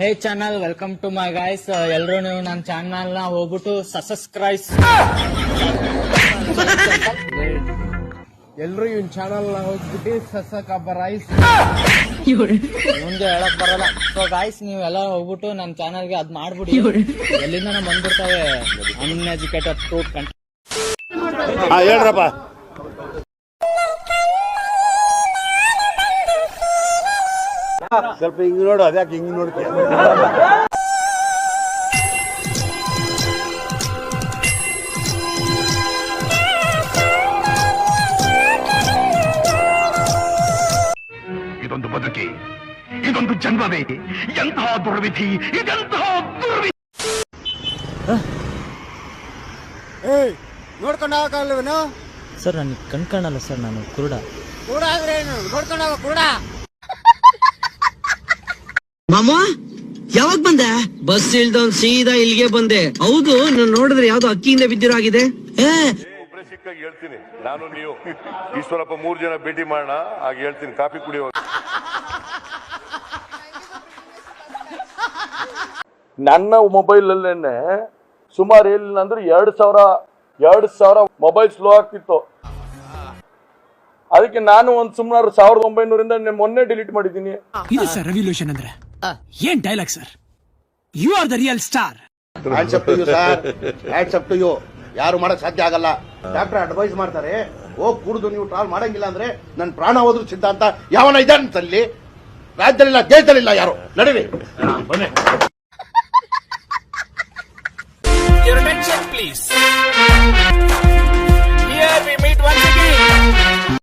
Hey channel, welcome to my guys. ಎಲ್ಲರೂ ನೀವು ನನ್ನ ಚಾನಲ್ ನ ಹೋಗ್ಬಿಟ್ಟು ಸಬ್ಸ್ಕ್ರೈಬ್. ಎಲ್ರು ಇವನ್ ಚಾನಲ್ ನ ಹೋಗ್ಬಿಟ್ಟು ಸಬ್ಸ್ಕ್ರೈಬ್ ಮುಂದೆ ಹೇಳಕ್ ಬರಲ್ಲ. ಸೊ ಗೈಸ್, ನೀವೆಲ್ಲ ಹೋಗ್ಬಿಟ್ಟು ನನ್ನ ಚಾನಲ್ಗೆ ಅದ್ ಮಾಡ್ಬಿಡಿ. ಎಲ್ಲಿಂದ ಬಂದ್ಬಿಡ್ತಾವೆ ಅನ್ಎಜುಕೇಟೆಡ್ ಫ್ರೂಟ್ ಕಂಟ್ರಿ. ಹೇಳ್ರಪ್ಪ. ಸ್ವಲ್ಪ ಹಿಂಗ್ ನೋಡು, ಅದ್ಯಾಕೆ ಹಿಂಗ್ ನೋಡ್ತೀಯ? ಇದೊಂದು ಬದುಕಿ, ಇದೊಂದು ಜನ್ಮವೇ, ಎಂತಹ ದುರ್ವಿಧಿ, ಇದೆಂತಹ ದುರ್ವಿಧಿ. ನೋಡ್ಕೊಂಡು ಹೋಗಲ್ವೇನು ಸರ್, ನನಗೆ ಕಣ್ಕಾಣಲ್ಲ ಸರ್, ನಾನು ಕುರುಡ. ಕೂಡ ಆದ್ರೆ ಏನು ನೋಡ್ಕೊಂಡು ಹೋಗ ಕೂಡ. ಮಾಮ ಯಾವಾಗ ಬಂದೆ? ಬಸ್ ಇಲ್ದವನ್ ಸೀದಾ ಇಲ್ಲಿಗೆ ಬಂದೆ. ಹೌದು, ನಾನು ನೋಡಿದ್ರೆ ಯಾವ್ದೋ ಅಕ್ಕಿಯಿಂದ ಬಿದ್ದಿರೋ ಆಗಿದೆ. ಒಬ್ಬರೇ ಸಿಕ್ಕಾಗಿ ಹೇಳ್ತೀನಿ ನಾನು, ನೀವು ಈಶ್ವರಪ್ಪ 3 ಜನ ಭೇಟಿ ಮಾಡೋಣ, ಆಗ ಹೇಳ್ತೀನಿ ಕಾಫಿ ಕುಡಿಯೋ. ನನ್ನ ಮೊಬೈಲ್ ಅಲ್ಲೇನೆ ಸುಮಾರು ಏನಿಲ್ಲ ಅಂದ್ರೆ 2,000 ಮೊಬೈಲ್ ಸ್ಲೋ ಆಗ್ತಿತ್ತು. ಅದಕ್ಕೆ ನಾನು ಒಂದ್ ಸುಮಾರು 1900 ಮೊನ್ನೆ ಡಿಲೀಟ್ ಮಾಡಿದ್ದೀನಿ. ಇದು ಸರ್ ರೆವಲ್ಯೂಷನ್ ಅಂದ್ರೆ ಏನ್ dialogue sir? You are the real star. ಯಾರು ಮಾಡಕ್ ಸಾಧ್ಯ ಆಗಲ್ಲ. ಡಾಕ್ಟರ್ ಅಡ್ವೈಸ್ ಮಾಡ್ತಾರೆ, ಹೋಗ್ ಕುಡಿದು ನೀವು ಟ್ರಾವೆಲ್ ಮಾಡಂಗಿಲ್ಲ ಅಂದ್ರೆ ನನ್ ಪ್ರಾಣ ಹೋದ್ರು ಸಿದ್ಧ ಅಂತ ಯಾವನ ಇದ್ದಾನಲ್ಲಿ ರಾಜ್ಯದಲ್ಲಿಲ್ಲ, ದೇಶದಲ್ಲಿಲ್ಲ. ಯಾರು ನಡೀರಿ ಬನ್ನಿ. Your attention please. Here we meet once again.